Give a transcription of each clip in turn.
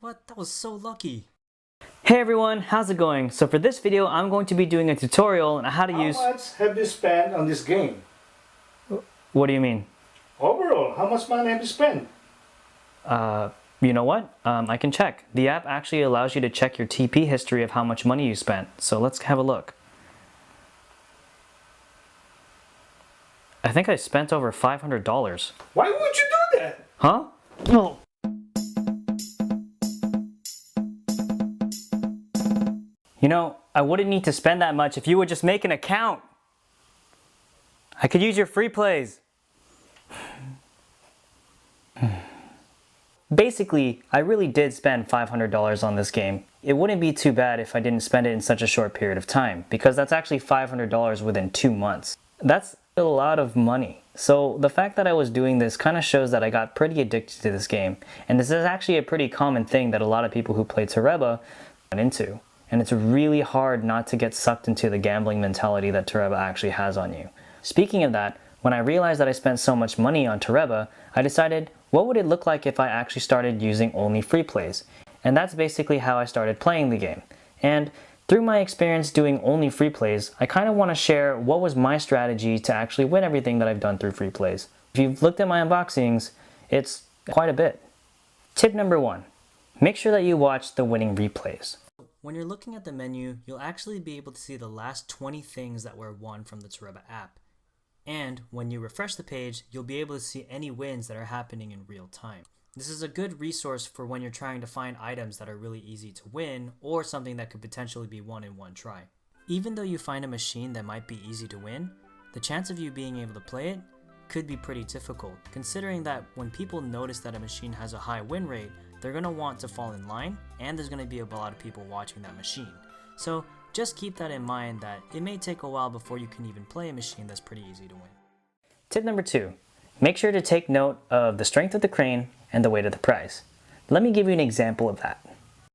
What? That was so lucky. Hey everyone, how's it going? So for this video, I'm going to be doing a tutorial on how to use... How much have you spent on this game? What do you mean? Overall, how much money have you spent? You know what? I can check. The app actually allows you to check your TP history of how much money you spent. So let's have a look. I think I spent over $500. Why would you do that? Huh? No. You know, I wouldn't need to spend that much if you would just make an account. I could use your free plays. Basically, I really did spend $500 on this game. It wouldn't be too bad if I didn't spend it in such a short period of time, because that's actually $500 within 2 months. That's a lot of money. So the fact that I was doing this kind of shows that I got pretty addicted to this game, and this is actually a pretty common thing that a lot of people who play Toreba get into. And it's really hard not to get sucked into the gambling mentality that Toreba actually has on you. Speaking of that, when I realized that I spent so much money on Toreba, I decided, what would it look like if I actually started using only free plays? And that's basically how I started playing the game. And through my experience doing only free plays, I kind of want to share what was my strategy to actually win everything that I've done through free plays. If you've looked at my unboxings, it's quite a bit. Tip number 1, make sure that you watch the winning replays. When you're looking at the menu, you'll actually be able to see the last 20 things that were won from the Toreba app. And when you refresh the page, you'll be able to see any wins that are happening in real time. This is a good resource for when you're trying to find items that are really easy to win or something that could potentially be won in one try. Even though you find a machine that might be easy to win, the chance of you being able to play it could be pretty difficult, considering that when people notice that a machine has a high win rate, they're going to want to fall in line, and there's going to be a lot of people watching that machine. So just keep that in mind that it may take a while before you can even play a machine that's pretty easy to win. Tip number 2, make sure to take note of the strength of the crane and the weight of the prize. Let me give you an example of that.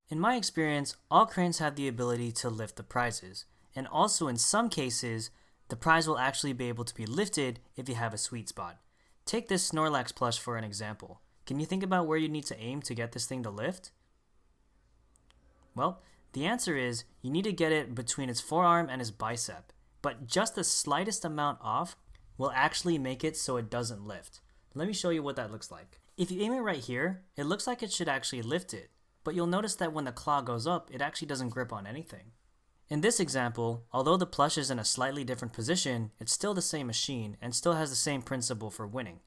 In my experience, all cranes have the ability to lift the prizes, and also in some cases, the prize will actually be able to be lifted if you have a sweet spot. Take this Snorlax plush for an example. Can you think about where you need to aim to get this thing to lift? Well, the answer is you need to get it between its forearm and his bicep, but just the slightest amount off will actually make it so it doesn't lift. Let me show you what that looks like. If you aim it right here, it looks like it should actually lift it, but you'll notice that when the claw goes up, it actually doesn't grip on anything. In this example, although the plush is in a slightly different position, it's still the same machine and still has the same principle for winning.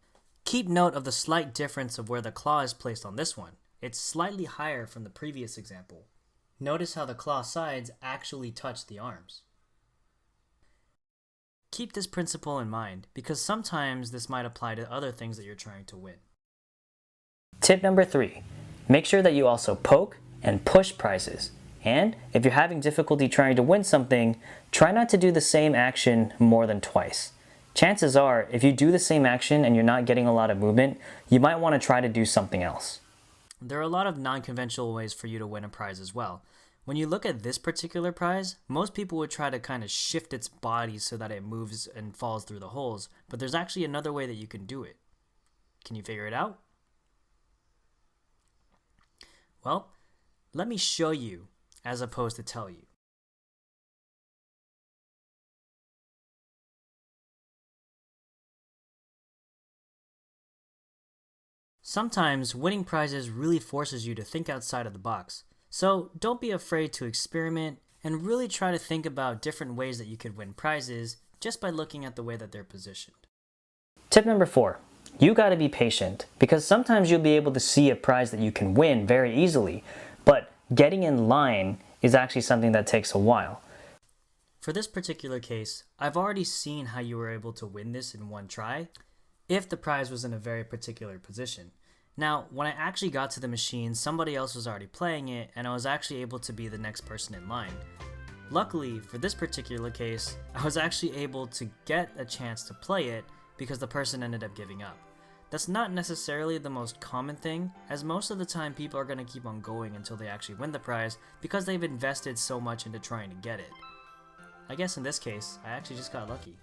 Keep note of the slight difference of where the claw is placed on this one. It's slightly higher from the previous example. Notice how the claw sides actually touch the arms. Keep this principle in mind, because sometimes this might apply to other things that you're trying to win. Tip number 3, make sure that you also poke and push prizes. And if you're having difficulty trying to win something, try not to do the same action more than twice. Chances are, if you do the same action and you're not getting a lot of movement, you might want to try to do something else. There are a lot of non-conventional ways for you to win a prize as well. When you look at this particular prize, most people would try to kind of shift its body so that it moves and falls through the holes, but there's actually another way that you can do it. Can you figure it out? Well, let me show you as opposed to tell you. Sometimes winning prizes really forces you to think outside of the box. So don't be afraid to experiment and really try to think about different ways that you could win prizes just by looking at the way that they're positioned. Tip number 4, you gotta be patient, because sometimes you'll be able to see a prize that you can win very easily, but getting in line is actually something that takes a while. For this particular case, I've already seen how you were able to win this in one try if the prize was in a very particular position. Now, when I actually got to the machine, somebody else was already playing it, and I was actually able to be the next person in line. Luckily, for this particular case, I was actually able to get a chance to play it because the person ended up giving up. That's not necessarily the most common thing, as most of the time people are going to keep on going until they actually win the prize because they've invested so much into trying to get it. I guess in this case, I actually just got lucky.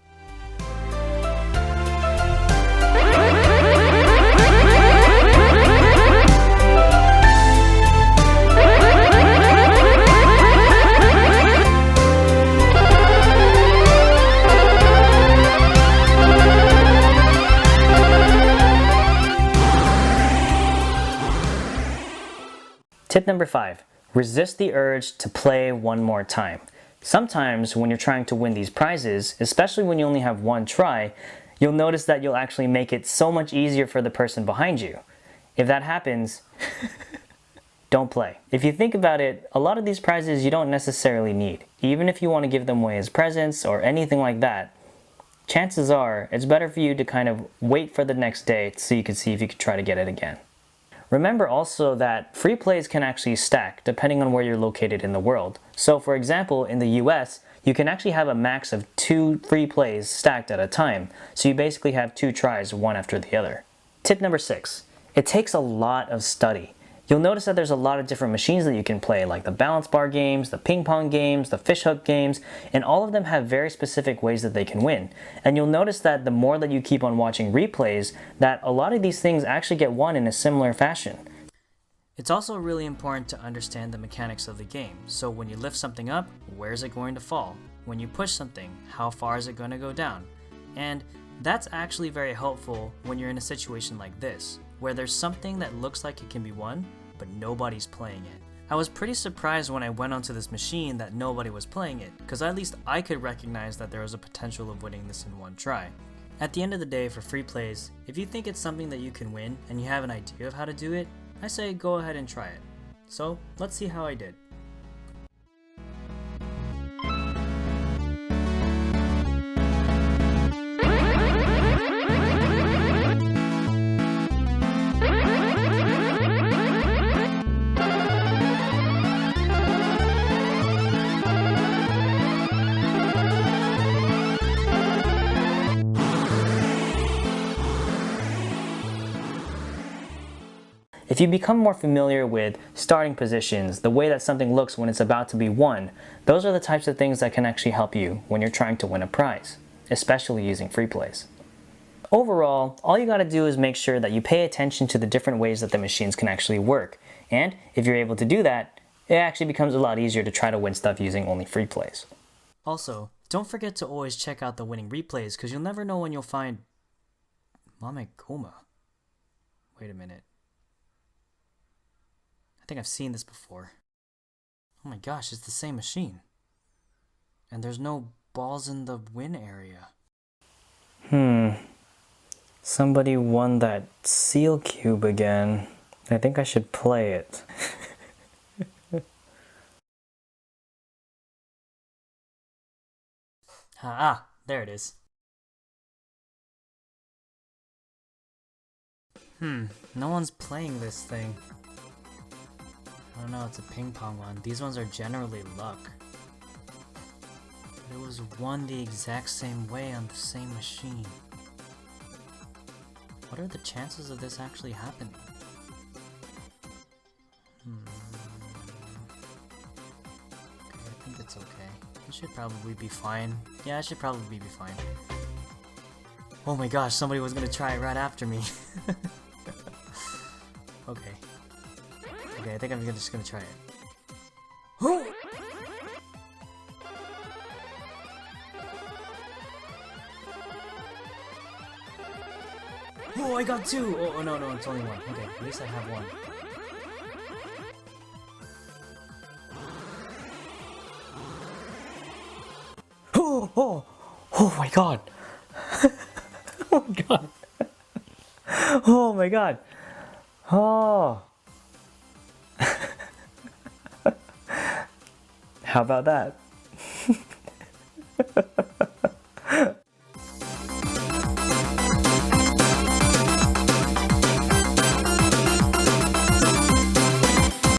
Tip number 5. Resist the urge to play one more time. Sometimes when you're trying to win these prizes, especially when you only have one try, you'll notice that you'll actually make it so much easier for the person behind you. If that happens, don't play. If you think about it, a lot of these prizes you don't necessarily need. Even if you want to give them away as presents or anything like that, chances are it's better for you to kind of wait for the next day so you can see if you can try to get it again. Remember also that free plays can actually stack depending on where you're located in the world. So for example, in the US, you can actually have a max of 2 free plays stacked at a time. So you basically have 2 tries, one after the other. Tip number 6. It takes a lot of study. You'll notice that there's a lot of different machines that you can play, like the balance bar games, the ping pong games, the fishhook games, and all of them have very specific ways that they can win. And you'll notice that the more that you keep on watching replays, that a lot of these things actually get won in a similar fashion. It's also really important to understand the mechanics of the game. So when you lift something up, where is it going to fall? When you push something, how far is it going to go down? And that's actually very helpful when you're in a situation like this, where there's something that looks like it can be won, but nobody's playing it. I was pretty surprised when I went onto this machine that nobody was playing it, because at least I could recognize that there was a potential of winning this in one try. At the end of the day, for free plays, if you think it's something that you can win and you have an idea of how to do it, I say go ahead and try it. So let's see how I did. If you become more familiar with starting positions, the way that something looks when it's about to be won, those are the types of things that can actually help you when you're trying to win a prize, especially using free plays. Overall, all you gotta do is make sure that you pay attention to the different ways that the machines can actually work. And if you're able to do that, it actually becomes a lot easier to try to win stuff using only free plays. Also, don't forget to always check out the winning replays, because you'll never know when you'll find Mame Goma. Wait a minute. I think I've seen this before. Oh my gosh, it's the same machine. And there's no balls in the win area. Somebody won that seal cube again. I think I should play it. There it is. No one's playing this thing. I don't know, it's a ping pong one. These ones are generally luck. But it was won the exact same way on the same machine. What are the chances of this actually happening? Okay, I think it's okay. It should probably be fine. Yeah, it should probably be fine. Oh my gosh, somebody was gonna try it right after me. Okay. Okay, I think I'm just gonna try it. Oh, I got 2! Oh, no, it's only 1. Okay, at least I have 1. Oh my god! Oh my god! Oh my god! Oh! How about that?